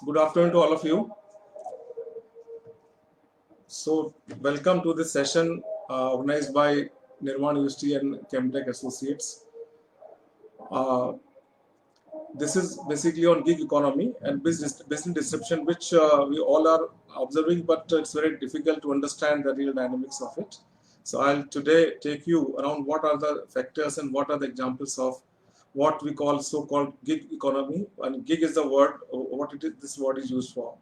Good afternoon to all of you. So, welcome to this session organized by Nirwan University and Kamtech Associates. Uh, this is basically on gig economy and business disruption, which we all are observing, but it's very difficult to understand the real dynamics of it. So, I'll today take you around what are the factors and what are the examples of what we call so-called gig economy. And gig is the word, what it is, this word is used for.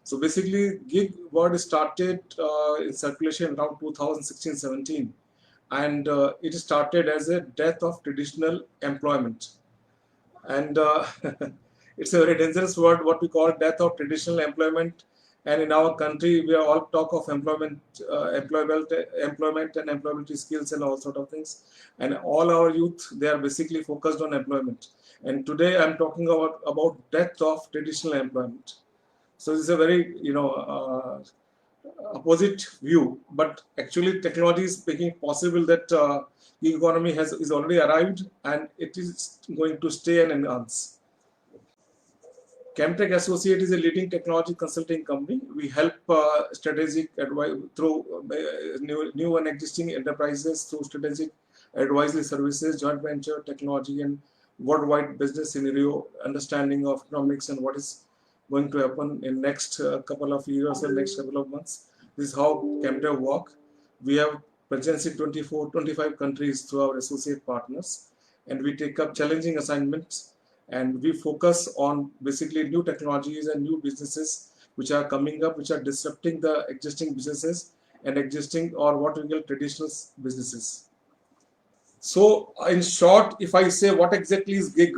So basically, gig word started in circulation around 2016-17, and it started as a death of traditional employment. And it's a very dangerous word, what we call death of traditional employment. And in our country, we are all talk of employment and employability skills and all sort of things. And all our youth, they are basically focused on employment. And today, I'm talking about death of traditional employment. So this is a very, opposite view, but actually technology is making possible that the economy is already arrived and it is going to stay and enhance. Kamtech Associates is a leading technology consulting company. We help strategic advice through new and existing enterprises through strategic advisory services, joint venture, technology, and worldwide business scenario, understanding of economics and what is going to happen in next couple of years or next couple of months. This is how Kamtech work. We have presence in 25 countries through our associate partners, and we take up challenging assignments, and we focus on basically new technologies and new businesses which are coming up, which are disrupting the existing businesses and existing or what we call traditional businesses. So in short, if I say what exactly is gig,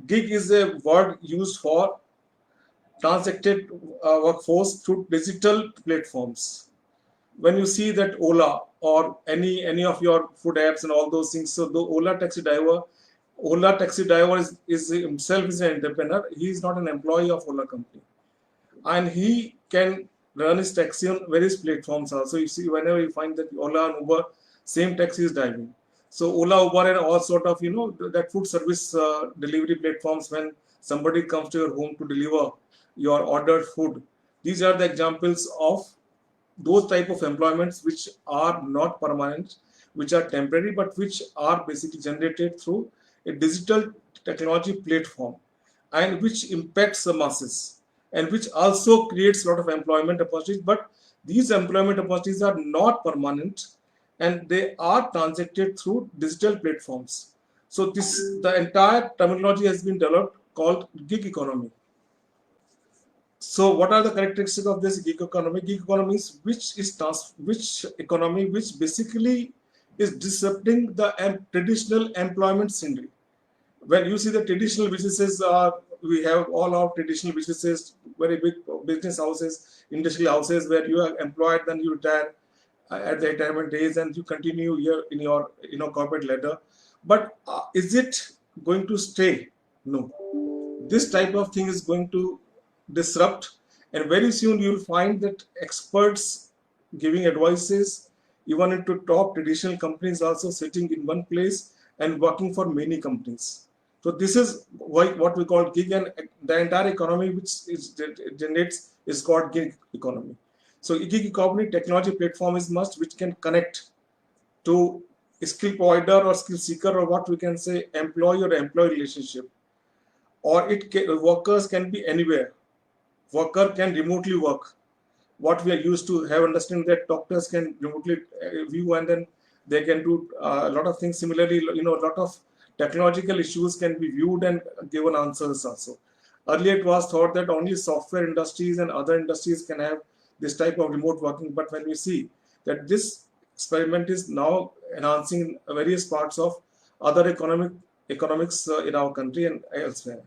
gig is a word used for transacted workforce through digital platforms. When you see that Ola or any of your food apps and all those things, so the Ola taxi driver is himself is an entrepreneur. He is not an employee of Ola company, and he can run his taxi on various platforms also. You see, whenever you find that Ola and Uber, same taxi is driving. So Ola, Uber, and all sort of that food service delivery platforms, when somebody comes to your home to deliver your ordered food. These are the examples of those type of employments which are not permanent, which are temporary, but which are basically generated through a digital technology platform and which impacts the masses and which also creates a lot of employment opportunities. But these employment opportunities are not permanent and they are transacted through digital platforms. So the entire terminology has been developed called gig economy. So what are the characteristics of this gig economy? Gig economy is which basically is disrupting the traditional employment scenery. When you see the traditional businesses, we have all our traditional businesses, very big business houses, industrial houses where you are employed, then you retire at the retirement days and you continue here in your corporate ladder. But is it going to stay? No. This type of thing is going to disrupt, and very soon you will find that experts giving advices even into top traditional companies also sitting in one place and working for many companies. So this is what we call gig, and the entire economy which generates is called gig economy. So gig economy technology platform is must, which can connect to a skill provider or skill seeker, or what we can say employee or employee relationship, or workers can be anywhere. Worker can remotely work. What we are used to have understanding that doctors can remotely view and then they can do a lot of things. Similarly, a lot of technological issues can be viewed and given answers also. Earlier, it was thought that only software industries and other industries can have this type of remote working. But when we see that this experiment is now enhancing various parts of other economics in our country and elsewhere.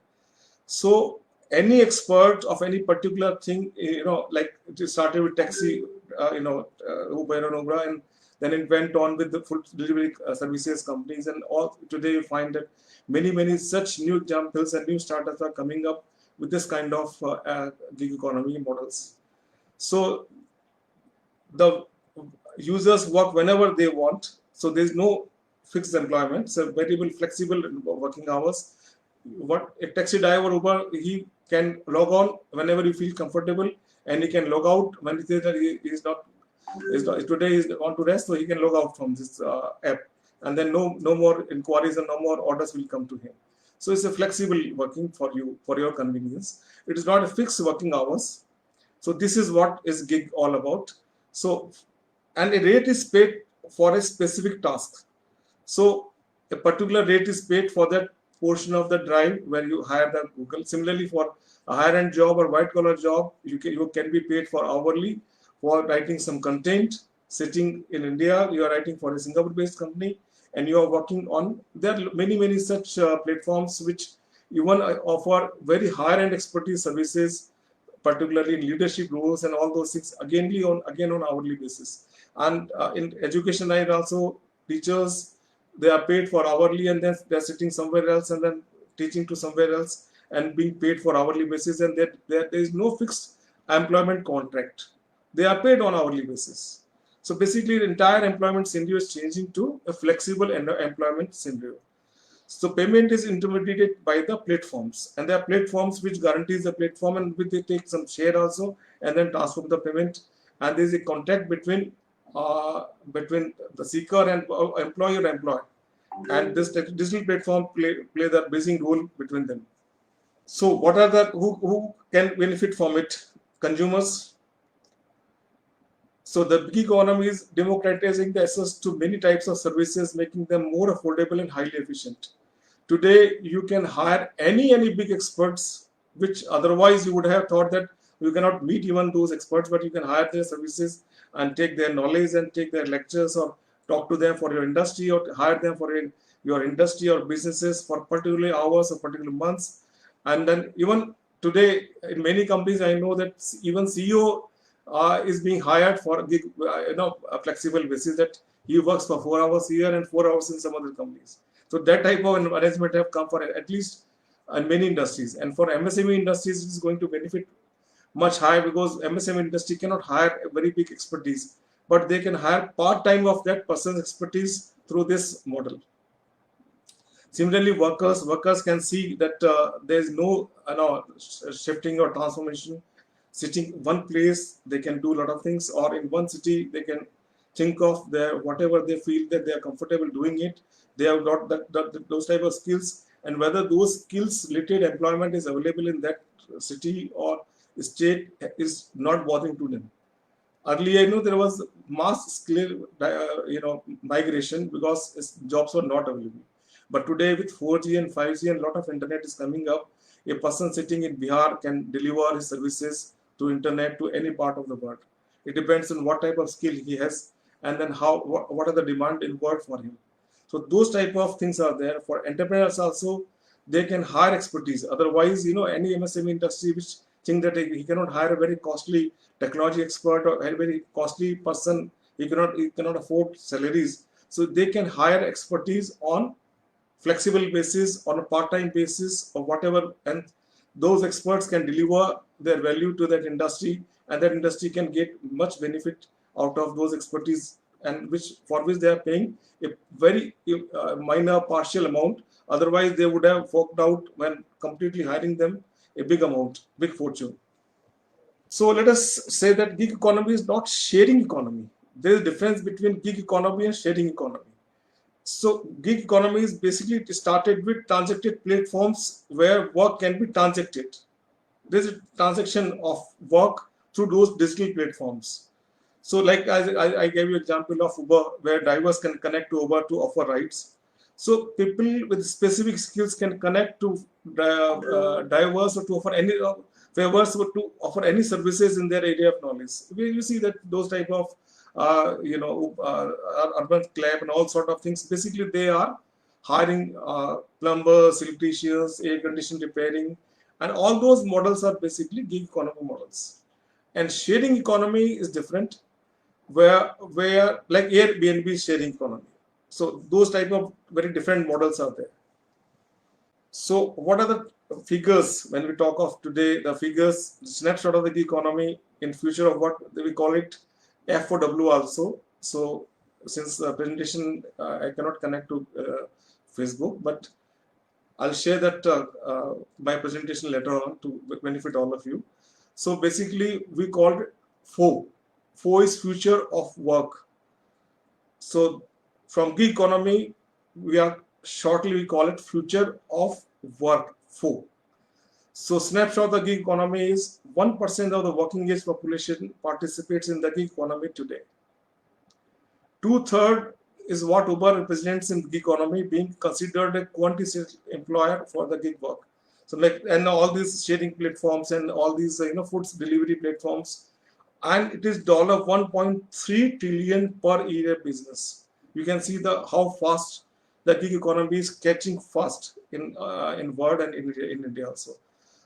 So any expert of any particular thing, like it started with taxi, Uber and Uber, and then it went on with the food delivery services companies, and all today you find that many such new examples and new startups are coming up with this kind of gig economy models. So the users work whenever they want, so there's no fixed employment, so variable, flexible working hours. What a taxi driver, Uber, he can log on whenever you feel comfortable, and he can log out when he says that he is not today is on to rest, so he can log out from this app, and then no more inquiries and no more orders will come to him. So it's a flexible working for you, for your convenience. It is not a fixed working hours. So this is what is gig all about. So, and a rate is paid for a specific task. So a particular rate is paid for that portion of the drive where you hire the Google. Similarly, for a higher end job or white collar job, you can be paid for hourly for writing some content. Sitting in India, you are writing for a Singapore based company, and you are working on, there are many such platforms which even offer very higher end expertise services, particularly in leadership roles and all those things, again on hourly basis. And in education line also, teachers, they are paid for hourly, and then they're sitting somewhere else and then teaching to somewhere else and being paid for hourly basis, and there is no fixed employment contract. They are paid on hourly basis. So basically the entire employment scenario is changing to a flexible employment scenario. So payment is intermediated by the platforms, and there are platforms which guarantees the platform, and which they take some share also and then transfer the payment, and there is a contract between the seeker and employer, and this digital platform play the basic role between them. So what are the who can benefit from it? Consumers. So the gig economy is democratizing the access to many types of services, making them more affordable and highly efficient. Today, you can hire any big experts, which otherwise you would have thought that you cannot meet even those experts, but you can hire their services and take their knowledge and take their lectures, or talk to them for your industry, or hire them for your industry or businesses for particular hours or particular months. And then even today, in many companies, I know that even CEO is being hired for a flexible basis, that he works for 4 hours here and 4 hours in some other companies. So that type of arrangement have come for at least in many industries, and for MSME industries it is going to benefit much higher, because MSME industry cannot hire a very big expertise, but they can hire part-time of that person's expertise through this model. Similarly, workers can see that there is no shifting or transformation. Sitting one place, they can do a lot of things, or in one city they can think of their whatever they feel that they are comfortable doing it. They have got those type of skills, and whether those skills related employment is available in that city or state is not bothering to them. Earlier, there was mass scale, migration, because jobs were not available. But today, with 4G and 5G and a lot of internet is coming up, a person sitting in Bihar can deliver his services to internet to any part of the world. It depends on what type of skill he has, and then what are the demand involved for him. So those type of things are there. For entrepreneurs also, they can hire expertise. Otherwise, any MSME industry which think that he cannot hire a very costly technology expert or a very costly person, he cannot afford salaries. So they can hire expertise on flexible basis, on a part-time basis, or whatever, and those experts can deliver their value to that industry, and that industry can get much benefit out of those expertise, and for which they are paying a very minor partial amount. Otherwise, they would have forked out when completely hiring them a big amount, big fortune. So let us say that gig economy is not sharing economy. There is a difference between gig economy and sharing economy. So gig economy is basically started with transacted platforms where work can be transacted. There is a transaction of work through those digital platforms. So like I gave you example of Uber, where drivers can connect to Uber to offer rides. So people with specific skills can connect to drivers or to offer any favors or to offer any services in their area of knowledge. You see that those type of urban club and all sort of things. Basically, they are hiring plumbers, electricians, air condition repairing, and all those models are basically gig economy models. And sharing economy is different, where like Airbnb sharing economy. So those type of very different models are there. So what are the figures when we talk of today? The figures, snapshot of the gig economy in future of what we call it F4W also. So since the presentation I cannot connect to Facebook, but I'll share that my presentation later on to benefit all of you. So basically, we called it FO. FO is future of work. So from gig economy, we call it future of work, FO. So snapshot of the gig economy is 1% of the working age population participates in the gig economy today. 2/3 is what Uber represents in gig economy, being considered a quantitative employer for the gig work. So like, and all these sharing platforms and all these food delivery platforms, and it is $1.3 trillion per year business. You can see the how fast the gig economy is catching fast in world and in India also.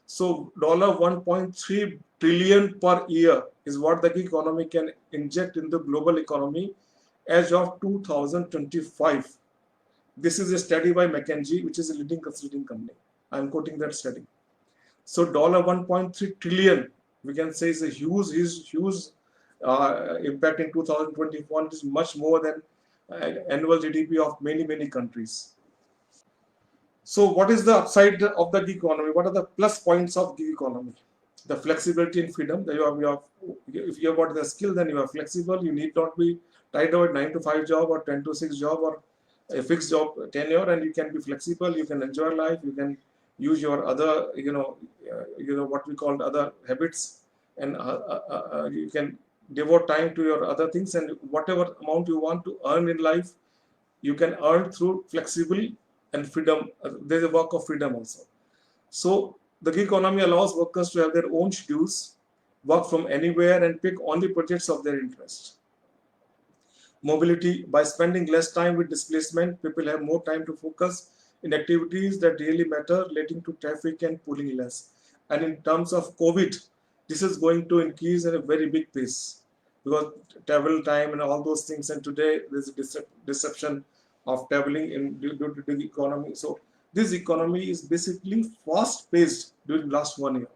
So $1.3 trillion per year is what the gig economy can inject in the global economy as of 2025. This is a study by McKinsey, which is a leading consulting company. I'm quoting that study. So $1.3 trillion, we can say, is a huge impact in 2021. It is much more than annual GDP of many countries. So what is the upside of the gig economy? What are the plus points of gig economy? The flexibility and freedom. If you have got the skill, then you are flexible. You need not be tied to a 9-to-5 job or 10-to-6 job or a fixed job tenure, and you can be flexible. You can enjoy life. You can use your other, what we call other habits, and you can devote time to your other things, and whatever amount you want to earn in life, you can earn through flexible and freedom. There's a work of freedom also. So the gig economy allows workers to have their own schedules, work from anywhere, and pick only projects of their interest. Mobility. By spending less time with displacement, people have more time to focus in activities that really matter, leading to traffic and pooling less. And in terms of COVID, this is going to increase at a very big pace because travel time and all those things. And today there's a disruption of traveling due to the economy. So this economy is basically fast-paced during last 1 year.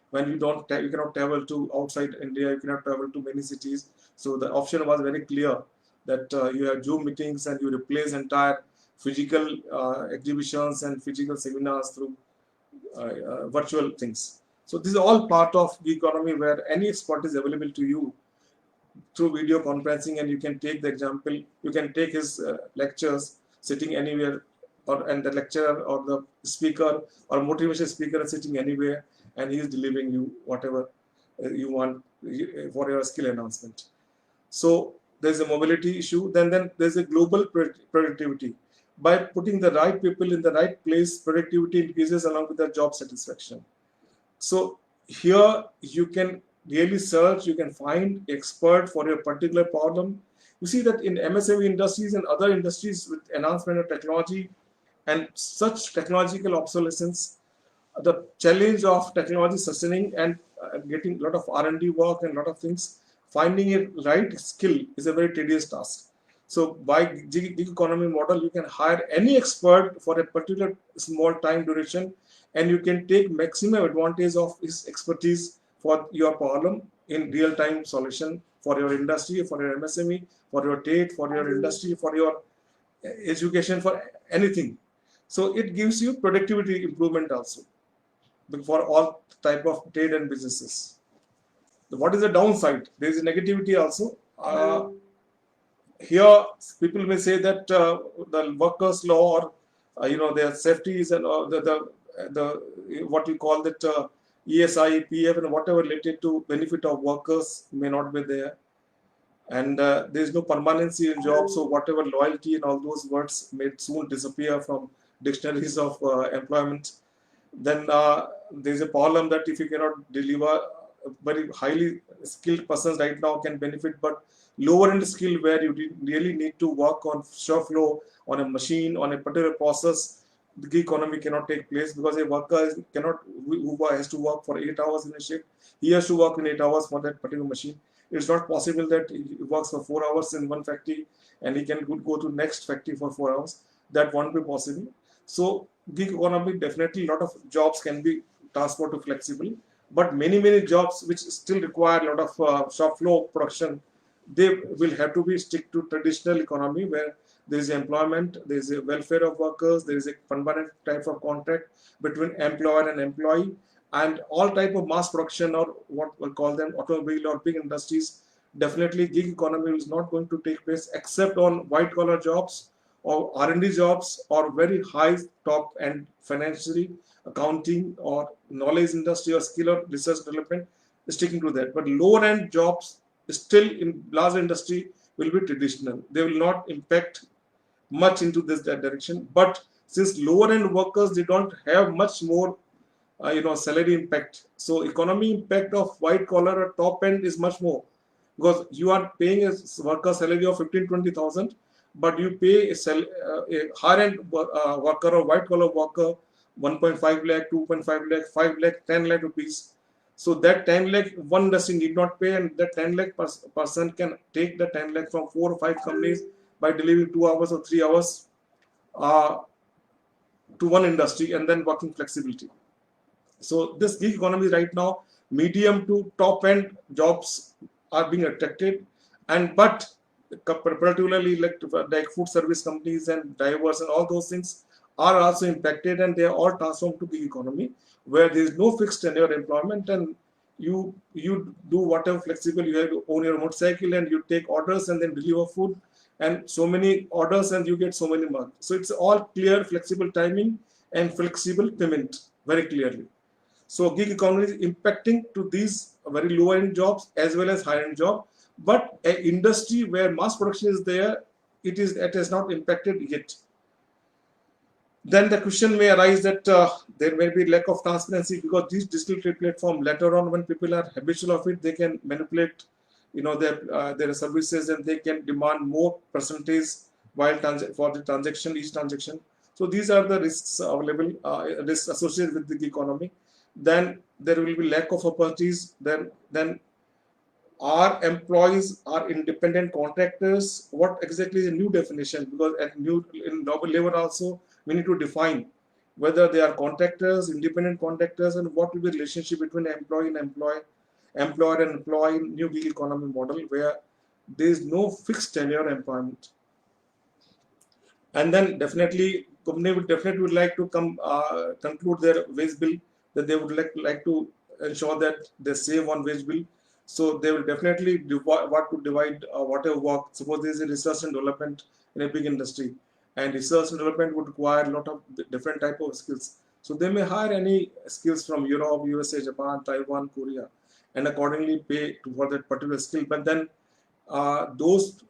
When you cannot travel to outside India, you cannot travel to many cities. So the option was very clear that you have Zoom meetings and you replace entire physical exhibitions and physical seminars through virtual things. So this is all part of the economy where any expert is available to you through video conferencing, and you can take the example, you can take his lectures sitting anywhere, and the lecturer or the speaker or motivational speaker is sitting anywhere, and he is delivering you whatever you want for your skill enhancement. So there's a mobility issue. Then there's a global productivity. By putting the right people in the right place, productivity increases along with the job satisfaction. So here you can really search, you can find expert for your particular problem. You see that in MSME industries and other industries with enhancement of technology and such technological obsolescence, the challenge of technology sustaining and getting a lot of R&D work and a lot of things, finding a right skill is a very tedious task. So by gig economy model, you can hire any expert for a particular small time duration, and you can take maximum advantage of his expertise for your problem in real-time solution for your industry, for your MSME, for your trade, for your industry, for your education, for anything. So it gives you productivity improvement also for all type of trade and businesses. What is the downside? There is a negativity also. Here, people may say that the workers' law or their safeties and the what we call that ESI, PF, and whatever related to benefit of workers may not be there, and there is no permanency in jobs. So whatever loyalty and all those words may soon disappear from dictionaries of employment. Then there is a problem that if you cannot deliver, very highly skilled persons right now can benefit, but lower end skill where you really need to work on shop floor, on a machine, on a particular process, the gig economy cannot take place because a worker who has to work for 8 hours in a shift, he has to work in 8 hours for that particular machine. It's not possible that he works for 4 hours in one factory and he can go to next factory for 4 hours. That won't be possible. So gig economy, definitely a lot of jobs can be transferred to flexible, but many jobs which still require a lot of shop floor production, they will have to be stick to traditional economy where there is employment, there is a welfare of workers, there is a permanent type of contract between employer and employee, and all type of mass production, or what we'll call them automobile or big industries. Definitely gig economy is not going to take place except on white collar jobs or R&D jobs or very high top end financially accounting or knowledge industry or skill or research development, sticking to that. But lower end jobs still in large industry will be traditional. They will not impact much into that direction. But since lower end workers, they don't have much more salary impact. So economy impact of white collar or top end is much more, because you are paying a worker salary of 15-20,000, but you pay a higher end worker or white collar worker 1.5 lakh, 2.5 lakh, 5 lakh, 10 lakh rupees. So that 10 lakh one industry need not pay, and that 10 lakh person can take the 10 lakh from 4 or 5 companies by delivering 2 hours or 3 hours to one industry, and then working flexibility. So this gig economy right now, medium to top end jobs are being attracted, and but particularly like food service companies and drivers and all those things are also impacted, and they are all transformed to gig economy, where there is no fixed tenure employment, and you do whatever flexible. You have to own your motorcycle and you take orders and then deliver food, and so many orders and you get so many months. So it's all clear, flexible timing and flexible payment very clearly. So gig economy is impacting to these very low end jobs as well as high end job. But an industry where mass production is there, it has not impacted yet. Then the question may arise that there may be lack of transparency, because these digital trade platform later on, when people are habitual of it, they can manipulate their services, and they can demand more percentage while for the transaction, each transaction. So these are the risks available, risks associated with the gig economy. Then there will be lack of opportunities. Then our employees are independent contractors. What exactly is a new definition? Because in double labor also, we need to define whether they are contractors, independent contractors, and what will be the relationship between employee and employer and employee in new gig economy model, where there is no fixed tenure employment. And then definitely company would like to conclude their wage bill, that they would like to ensure that they save on wage bill. So they will definitely divide whatever work. Suppose there is a research and development in a big industry, and research and development would require a lot of different type of skills. So they may hire any skills from Europe, USA, Japan, Taiwan, Korea, and accordingly pay for that particular skill. But then those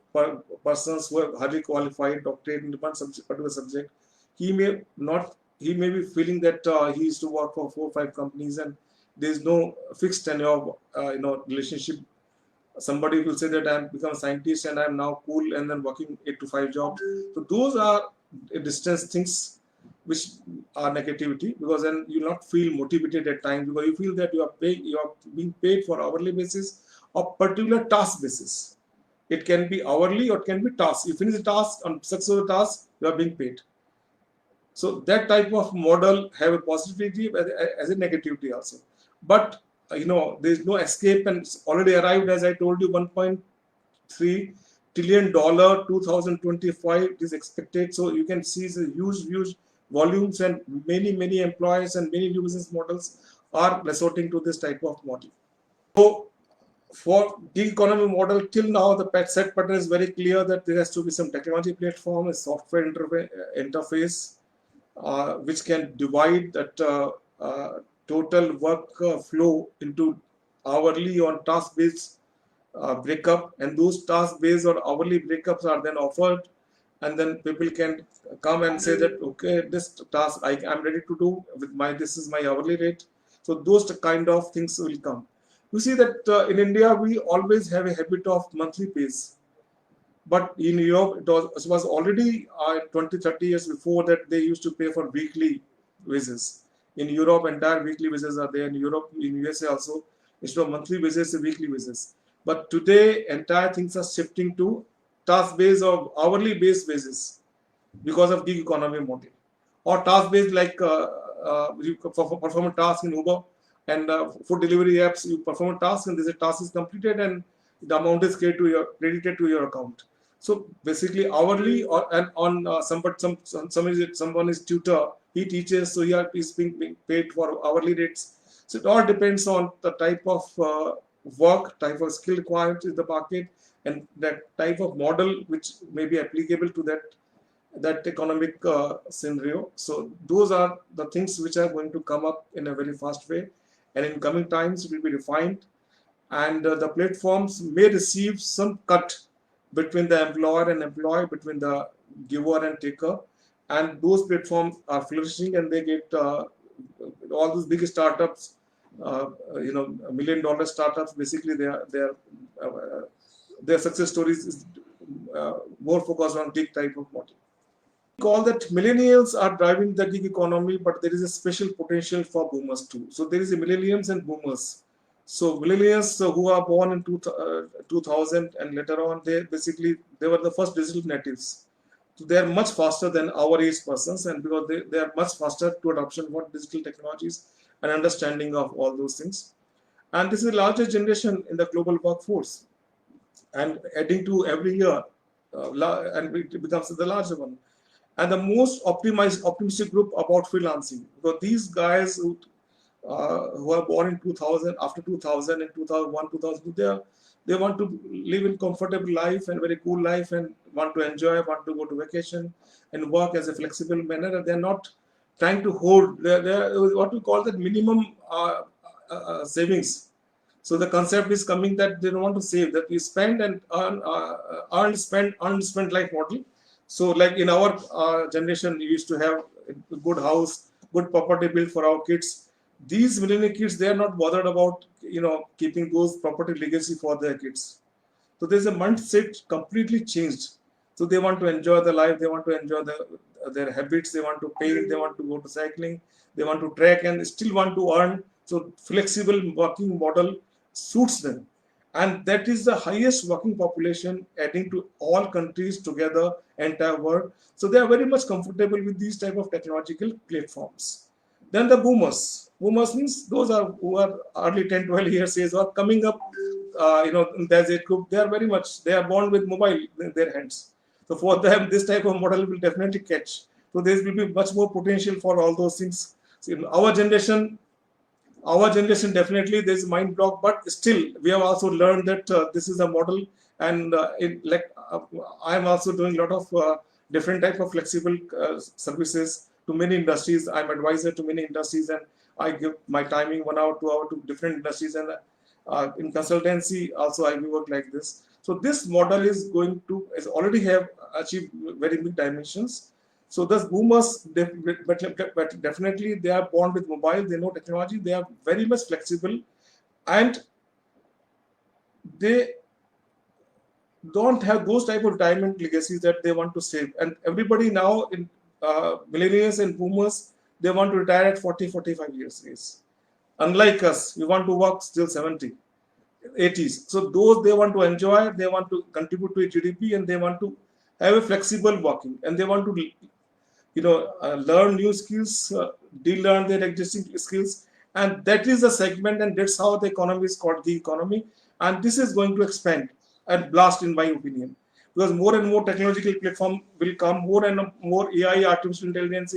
persons who are highly qualified, doctorate in one particular subject, he may be feeling that he used to work for 4 or 5 companies, and there is no fixed tenure relationship. Somebody will say that I am become a scientist and I am now cool, and then working 8 to 5 jobs. So those are distance things which are negativity, because then you not feel motivated at times, because you feel that you are being paid for hourly basis or particular task basis. It can be hourly or it can be task. You finish the task, on success of the task, you are being paid. So that type of model have a positivity as a negativity also. But there is no escape, and it's already arrived, as I told you, $1.3 trillion 2025 is expected. So you can see the huge volumes, and many employers and many new business models are resorting to this type of model. So for gig economy model, till now the set pattern is very clear that there has to be some technology platform, a software interface, which can divide that total work flow into hourly or task-based breakup, and those task-based or hourly breakups are then offered, and then people can come and say that, okay, this task I'm ready to do with this is my hourly rate. So those kind of things will come. You see that in India we always have a habit of monthly pays. But in Europe, it was already 20-30 years before that they used to pay for weekly wages. In Europe, entire weekly wages are there. In Europe, in USA also, instead of monthly wages, weekly wages. But today, entire things are shifting to task-based or hourly-based wages because of gig economy model. Or task-based, like you perform a task in Uber and food delivery apps, you perform a task and this task is completed and the amount is credited to your account. So basically hourly, or and on someone is tutor, he teaches, so he's being paid for hourly rates. So it all depends on the type of work, type of skill required in the market, and that type of model which may be applicable to that economic scenario. So those are the things which are going to come up in a very fast way, and in coming times it will be refined, and the platforms may receive some cut between the employer and employee, between the giver and taker, and those platforms are flourishing, and they get all those big startups, $1 million startups. Basically, their success stories is more focused on gig type of model. We call that millennials are driving the gig economy, but there is a special potential for boomers too. So there is a millennials and boomers. So millennials who are born in 2000 and later on, they were the first digital natives. So they are much faster than our age persons, and because they are much faster to adoption of digital technologies and understanding of all those things. And this is the largest generation in the global workforce, and adding to every year, and it becomes the larger one. And the most optimistic group about freelancing, because these guys who are born in 2000, after 2000 and 2001, 2002, they want to live in comfortable life and very cool life, and want to enjoy, want to go to vacation and work as a flexible manner, and they're not trying to hold what we call the minimum savings. So the concept is coming that they don't want to save, that we spend and earn, spend like model. So like in our generation, we used to have a good house, good property built for our kids. These millennial kids, they are not bothered about keeping those property legacy for their kids. So there's a mindset completely changed. So they want to enjoy the life, they want to enjoy their habits, they want to paint, they want to go to cycling, they want to trek, and still want to earn. So flexible working model suits them, and that is the highest working population adding to all countries together, entire world. So they are very much comfortable with these type of technological platforms. Then the boomers means those who are early 10-12 years age or coming up, there's a group, they are born with mobile in their hands. So for them, this type of model will definitely catch. So there will be much more potential for all those things. So in our generation definitely there's mind block, but still we have also learned that this is a model, and I am also doing a lot of different type of flexible services to many industries. I'm advisor to many industries, and I give my timing 1 hour, 2 hour to different industries, and in consultancy also I work like this. So this model is already have achieved very big dimensions. So thus boomers, but definitely they are born with mobile, they know technology, they are very much flexible, and they don't have those type of diamond legacies that they want to save. And everybody now in millennials and boomers, they want to retire at 40, 45 years age. Unlike us, we want to work still 70, 80s. So those, they want to enjoy, they want to contribute to a GDP, and they want to have a flexible working, and they want to learn new skills, de-learn their existing skills, and that is the segment, and that's how the economy is called the economy. And this is going to expand and blast, in my opinion, because more and more technological platform will come, more and more AI, artificial intelligence,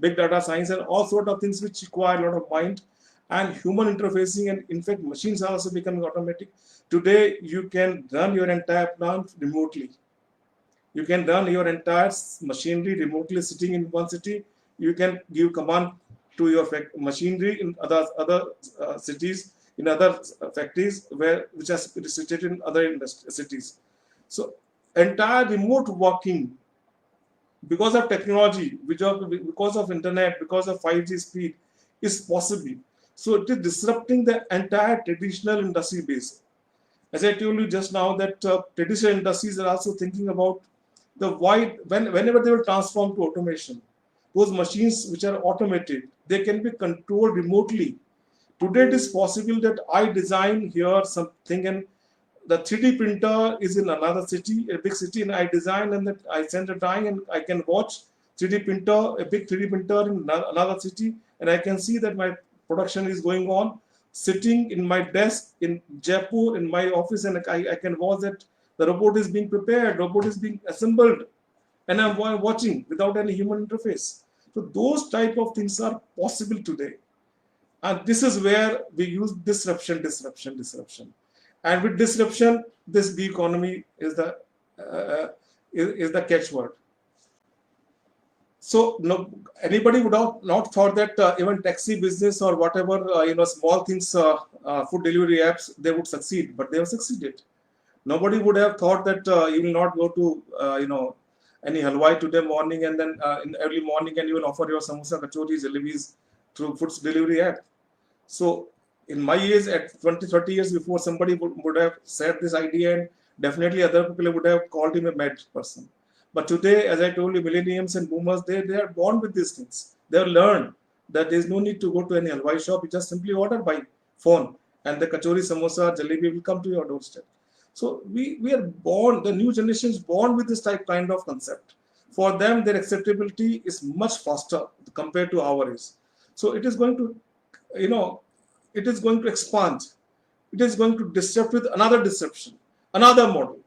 big data science, and all sort of things which require a lot of mind and human interfacing, and in fact machines are also becoming automatic. Today you can run your entire plant remotely. You can run your entire machinery remotely, sitting in one city. You can give command to your machinery in other cities, in other factories which are situated in other cities. So entire remote working, because of technology, because of internet, because of 5G speed, is possible. So it is disrupting the entire traditional industry base. As I told you just now, that traditional industries are also thinking about whenever they will transform to automation, those machines which are automated, they can be controlled remotely. Today it is possible that I design here something, and the 3D printer is in another city, a big city, and I design, and that I send a drawing, and I can watch 3D printer, a big 3D printer in another city, and I can see that my production is going on, sitting in my desk in Jaipur in my office, and I can watch that The robot is being prepared, robot is being assembled, and I'm watching without any human interface. So those type of things are possible today. And this is where we use disruption. And with disruption, this gig economy is the catchword. So no, anybody would have not thought that even taxi business or whatever small things, food delivery apps, they would succeed, but they have succeeded. Nobody would have thought that you will not go to any halwai today morning and then in early morning and you will offer your samosa, kachoris, jalebis through food delivery app. So in my age, at 20, 30 years before, somebody would have said this idea, and definitely other people would have called him a mad person. But today, as I told you, millennials and boomers, they are born with these things. They have learned that there is no need to go to any halwai shop. You just simply order by phone, and the kachori, samosa, jalebi will come to your doorstep. So we are born, the new generation is born with this kind of concept. For them, their acceptability is much faster compared to ours. So it is going to, it is going to expand. It is going to disrupt with another disruption, another model,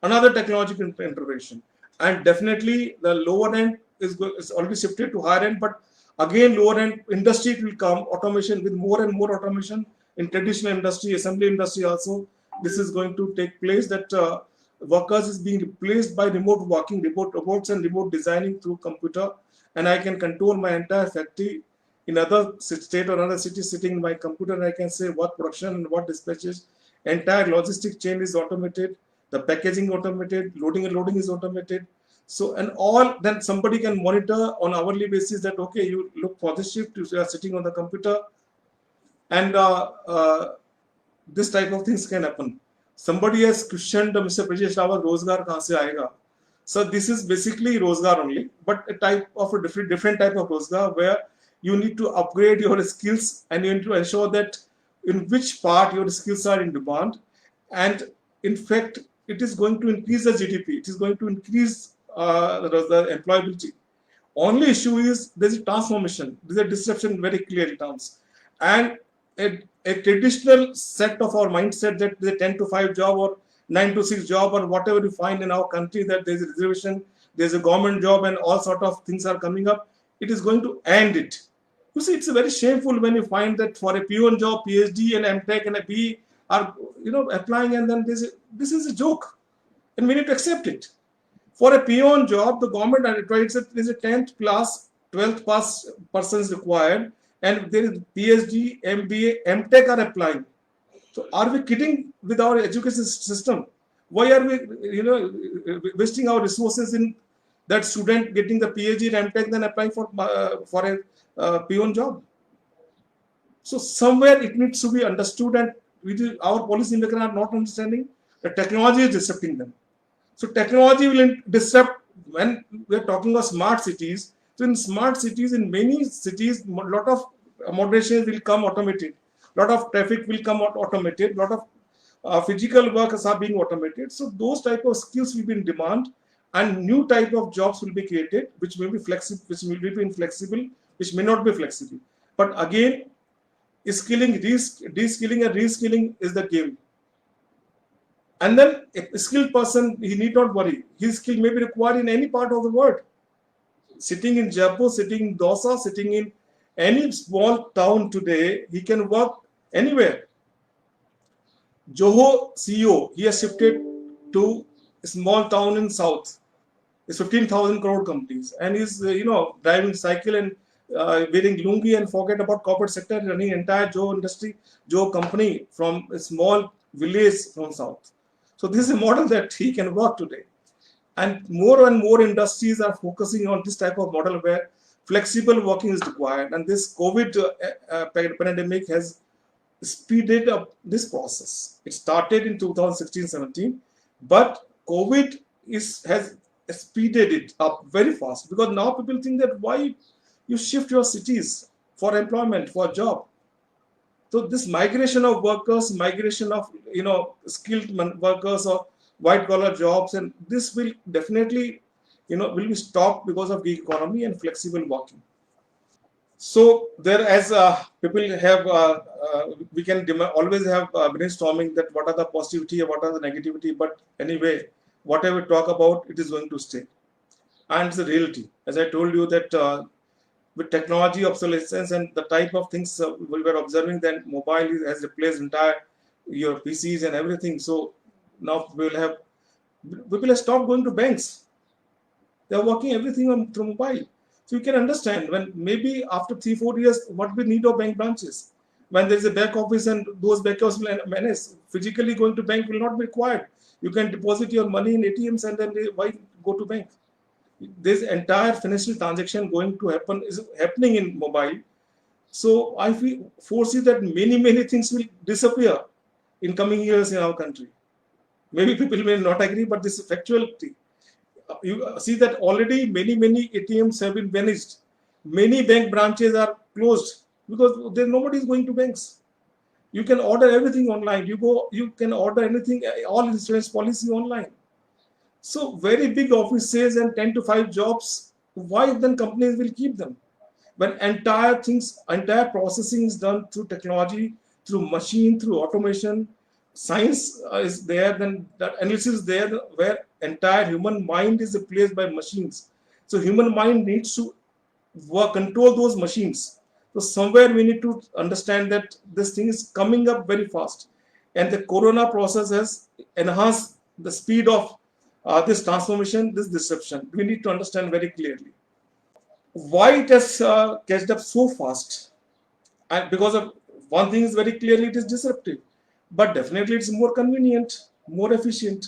another technological integration. And definitely the lower end is already shifted to higher end, but again, lower end industry will come, automation with more and more automation in traditional industry, assembly industry also. This is going to take place, that workers is being replaced by remote working, remote robots and remote designing through computer. And I can control my entire factory in other state or another city sitting in my computer, and I can say what production and what dispatches. Entire logistic chain is automated, the packaging automated, loading and loading is automated. So, and all, then somebody can monitor on hourly basis that, okay, you look for this shift, you are sitting on the computer, and this type of things can happen. Somebody has questioned Mr. Brajesh Rawat, Rozgar kahan se aayega? So this is basically Rozgar only, but a type of a different type of Rozgar, where you need to upgrade your skills and you need to ensure that in which part your skills are in demand. And in fact, it is going to increase the GDP. It is going to increase the employability. Only issue is there's a transformation. There's a disruption very clear in terms. And a traditional set of our mindset that there's a 10 to 5 job or 9 to 6 job or whatever you find in our country, that there's a reservation, there's a government job and all sort of things are coming up, it is going to end it. You see, it's very shameful when you find that for a peon job, PhD and MTech and a BE are applying, and then this is a joke, and we need to accept it. For a peon job, the government advises that there is a 10th class, 12th pass persons required, and there is PhD, MBA, MTech are applying. So are we kidding with our education system? Why are we wasting our resources in that student getting the PhD and MTech then applying for a peon job? So somewhere it needs to be understood, and our policymakers are not understanding that technology is disrupting them. So technology will disrupt when we are talking of smart cities. So in smart cities, in many cities, a lot of moderation will come automated. A lot of traffic will come out automated. A lot of physical workers are being automated. So those type of skills will be in demand, and new type of jobs will be created, which may be flexible, which will be inflexible, which may not be flexible. But again, skilling, de-skilling and reskilling is the game. And then a skilled person, he need not worry. His skill may be required in any part of the world. Sitting in Jaipur, sitting in Dosa, sitting in any small town today, he can work anywhere. Joho CEO, he has shifted to a small town in South. It's 15,000 crore companies, and he's driving cycle and wearing lungi and forget about corporate sector, running entire Joe industry, Joe company from a small village from South. So this is a model that he can work today. And more industries are focusing on this type of model where flexible working is required. And this COVID pandemic has speeded up this process. It started in 2016-17, but COVID has speeded it up very fast, because now people think that why you shift your cities for employment, for job. So this migration of workers, migration of skilled workers or white collar jobs, and this will definitely will be stopped because of gig economy and flexible working. So there, as people have, we can always have brainstorming that what are the positivity and what are the negativity. But anyway, whatever we talk about, it is going to stay, and it's a reality. As I told you that with technology obsolescence and the type of things we were observing, then mobile has replaced entire your PCs and everything. So now we will have people have stopped going to banks. They are working everything on through mobile. So you can understand when maybe after 3-4 years, what we need of bank branches. When there is a back office and those back office will manage, physically going to bank will not be required. You can deposit your money in ATMs and then why go to bank? This entire financial transaction going to happen is happening in mobile. So I foresee that many things will disappear in coming years in our country. Maybe people may not agree, but this is factuality. You see that already many ATMs have been vanished. Many bank branches are closed because there nobody is going to banks. You can order everything online. You can order anything, all insurance policy online. So very big offices and 10 to 5 jobs. Why then companies will keep them? When entire processing is done through technology, through machine, through automation, science is there, then that analysis is there, where entire human mind is replaced by machines. So human mind needs to control those machines. So somewhere we need to understand that this thing is coming up very fast, and the corona process has enhanced the speed of this transformation, this disruption. We need to understand very clearly why it has catched up so fast. And because of one thing is very clearly, it is disruptive, but definitely it's more convenient, more efficient.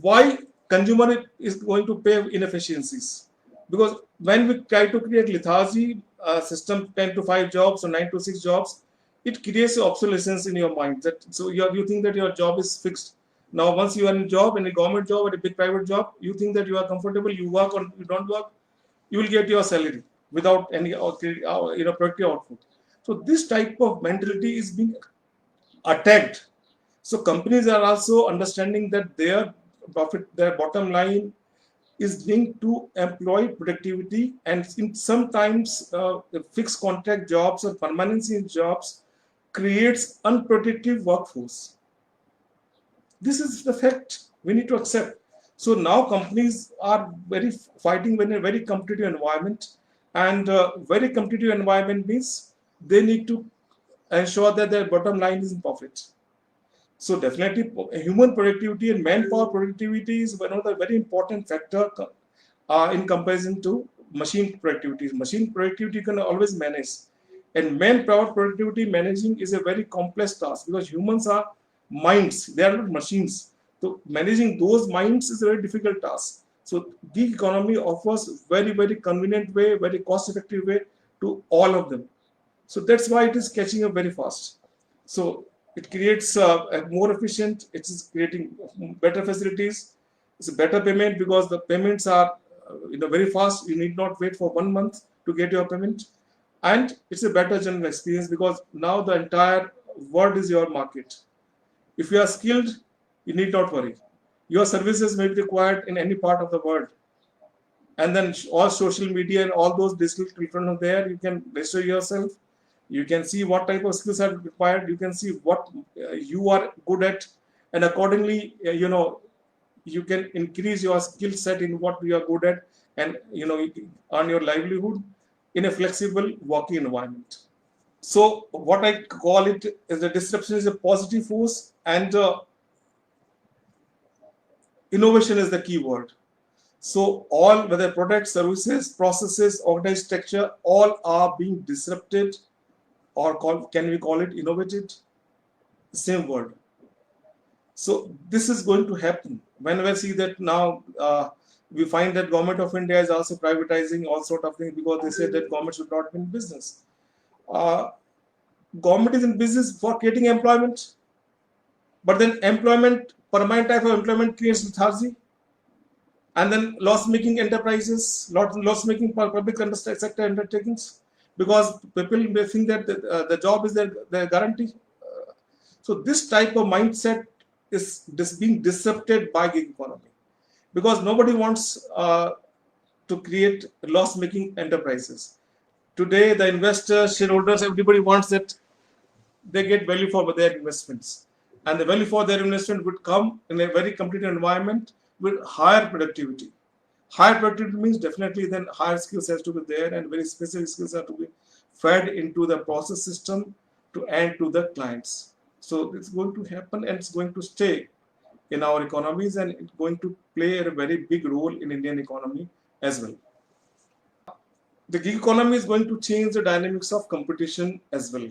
Why consumer is going to pay inefficiencies? Because when we try to create lethargy system, 10 to 5 jobs or 9 to 6 jobs, it creates obsolescence in your mind. That so you think that your job is fixed. Now once you are in a job, in a government job or a big private job, you think that you are comfortable, you work or you don't work, you will get your salary without any productive output. So this type of mentality is being attacked. So companies are also understanding that their profit, their bottom line is linked to employee productivity, and in sometimes the fixed contract jobs or permanency in jobs creates unproductive workforce. This is the fact we need to accept. So now companies are fighting in a very competitive environment, and very competitive environment means they need to ensure that their bottom line is in profit. So definitely human productivity and manpower productivity is one of the very important factor in comparison to machine productivity. Machine productivity you can always manage, and manpower productivity managing is a very complex task because humans are minds, they are not machines. So managing those minds is a very difficult task. So gig economy offers very convenient way, very cost effective way to all of them. So that's why it is catching up very fast. So it creates a more efficient, it is creating better facilities, it's a better payment because the payments are very fast. You need not wait for 1 month to get your payment, and it's a better general experience because now the entire world is your market. If you are skilled, you need not worry. Your services may be required in any part of the world, and then all social media and all those digital platforms are there. You can register yourself. You can see what type of skills are required. You can see what you are good at, and accordingly, you can increase your skill set in what you are good at, and earn your livelihood in a flexible working environment. So what I call it is the disruption is a positive force, and innovation is the key word. So all, whether products, services, processes, organized structure, all are being disrupted, or can we call it innovated? Same word. So this is going to happen. When we see that now, we find that Government of India is also privatizing all sort of things because they say that government should not be in business. Government is in business for creating employment, but then permanent type of employment creates lethargy, and then loss-making enterprises, loss-making public sector undertakings, because people may think that the job is their guarantee. So this type of mindset is being disrupted by gig economy, because nobody wants to create loss-making enterprises. Today, the investors, shareholders, everybody wants that they get value for their investments. And the value for their investment would come in a very competitive environment with higher productivity. Higher productivity means definitely then higher skills has to be there, and very specific skills have to be fed into the process system to and to the clients. So it's going to happen and it's going to stay in our economies, and it's going to play a very big role in Indian economy as well. The gig economy is going to change the dynamics of competition as well.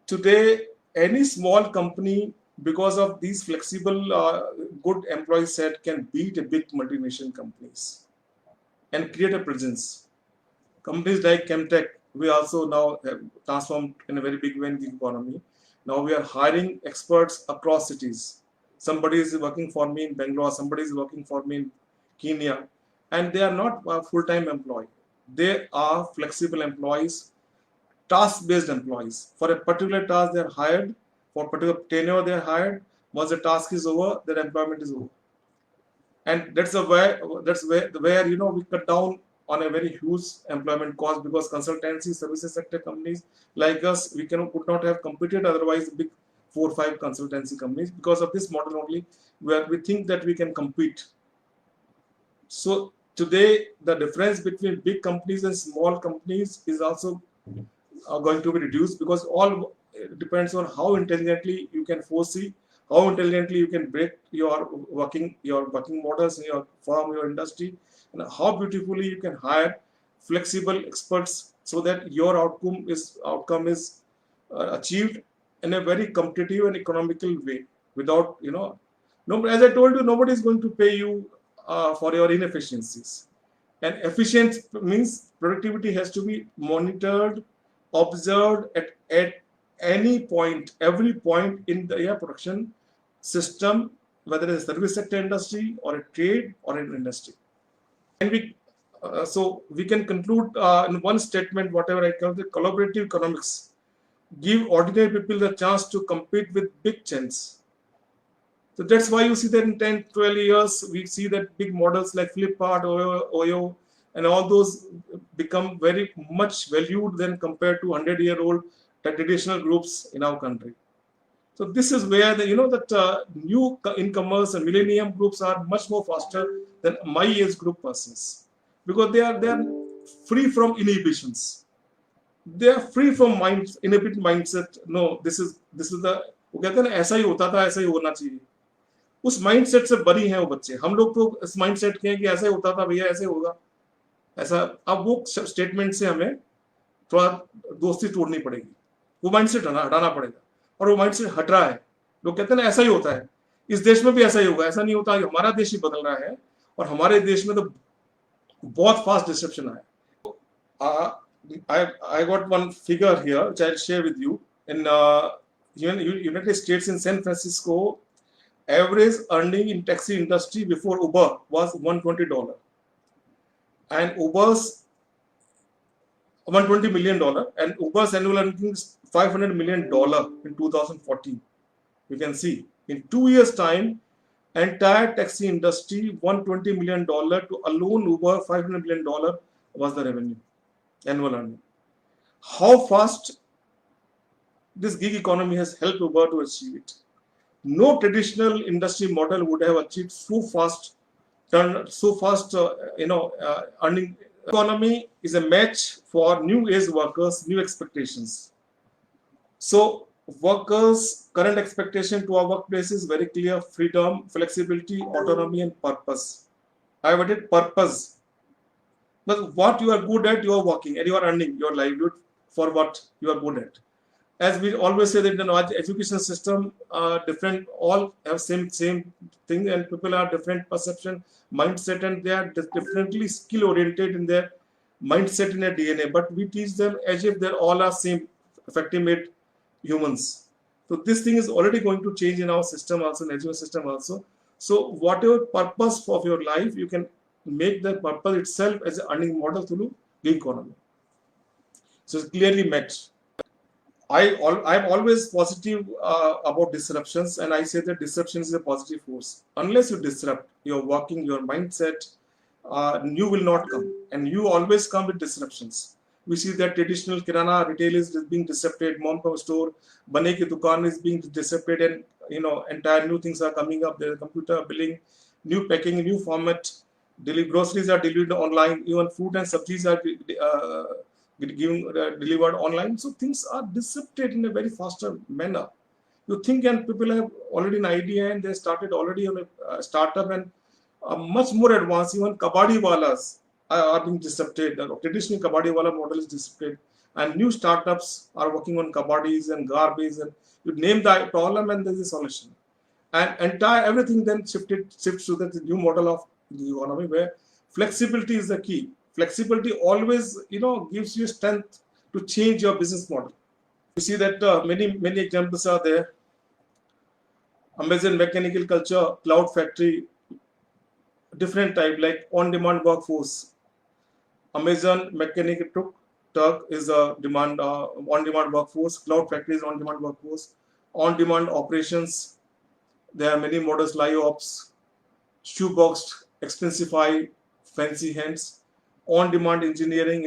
Today, any small company, because of these flexible, good employee set, can beat a big multinational companies and create a presence. Companies like Kamtech, we also now have transformed in a very big way in the economy. Now we are hiring experts across cities. Somebody is working for me in Bangalore, somebody is working for me in Kenya, and they are not a full-time employee. They are flexible employees, task-based employees. For a particular task, they are hired. For particular tenure, they are hired. Once the task is over, their employment is over. And that's where we cut down on a very huge employment cost, because consultancy services sector companies like us, could not have competed otherwise big 4 or 5 consultancy companies. Because of this model only, where we think that we can compete. So today, the difference between big companies and small companies is also going to be reduced, because all depends on how intelligently you can foresee, how intelligently you can break your working models in your firm, your industry, and how beautifully you can hire flexible experts so that your outcome is achieved in a very competitive and economical way. Without no, as I told you, nobody is going to pay you for your inefficiencies. And efficient means productivity has to be monitored, observed at any point, every point in the production system, whether it's a service sector industry or a trade or an industry. And so we can conclude in one statement, whatever I call the collaborative economics, give ordinary people the chance to compete with big chains. So that's why you see that in 10, 12 years, we see that big models like Flipkart, Oyo, and all those become very much valued than compared to 100-year-old traditional groups in our country. So this is where new incomers and millennium groups are much more faster than my age group persons, because they are free from inhibitions. They are free from inhibited mindset. No, this is the वो कहते हैं ना, ऐसा ही होता था, ऐसा ही होना चाहिए. उस माइंडसेट से बरी हैं वो बच्चे. हम लोग तो इस माइंडसेट के हैं कि ऐसा ही होता था भैया, ऐसे होगा ऐसा. अब वो स्टेटमेंट से हमें थोड़ा दोस्ती तोड़नी पड़ेगी. वो माइंडसेट हटाना पड़ेगा, और वो माइंडसेट हट रहा है. लोग कहते हैं ना, ऐसा ही होता है, इस देश में भी ऐसा ही होगा. ऐसा नहीं होता, हमारा देश ही बदल रहा है, और हमारे देश में तो बहुत फास्ट डिस्ट्रप्शन आया. I got one figure here which I'll share with you. In United States, in San Francisco, average earning in taxi industry before Uber was $120, and Uber's $120 million, and Uber's annual earning is $500 million in 2014. You can see in 2 years' time, entire taxi industry $120 million to alone Uber $500 million was the revenue, annual earning. How fast this gig economy has helped Uber to achieve it. No traditional industry model would have achieved so fast earning. Economy is a match for new age workers, new expectations. So workers' current expectation to our workplace is very clear: freedom, flexibility, autonomy, and purpose. I have added purpose. But what you are good at, you are working, and you are earning your livelihood for what you are good at. As we always say that in the education system, different, all have same thing, and people are different perception, mindset, and they are differently skill oriented in their mindset, in their DNA. But we teach them as if they all are same effective made humans. So this thing is already going to change in our system also, in education system also. So whatever purpose of your life, you can make the purpose itself as an earning model through gig economy. So it's clearly met. I'm always positive about disruptions, and I say that disruption is a positive force. Unless you disrupt your working, your mindset, new will not come, and new always come with disruptions. We see that traditional kirana retail is being disrupted, mom and pop store, bane ki dukaan is being disrupted, and entire new things are coming up. There's computer billing, new packing, new format. Groceries are delivered online. Even fruit and sabjis are delivered online. So things are disrupted in a very faster manner. You think, and people have already an idea, and they started already on a startup, and much more advanced. Even kabadi walas are being disrupted. The traditional kabadi wala model is disrupted, and new startups are working on kabadis and garbage, and you name the problem and there's a solution. And entire everything then shifts to the new model of the economy, where flexibility is the key. Flexibility always gives you strength to change your business model. You see that many examples are there. Amazon Mechanical Culture, Cloud Factory, different type like on-demand workforce. Amazon Mechanical Turk is a on-demand workforce. Cloud Factory is on-demand workforce. On-demand operations. There are many models: live ops, shoeboxed, Expensify, fancy hands. On-demand engineering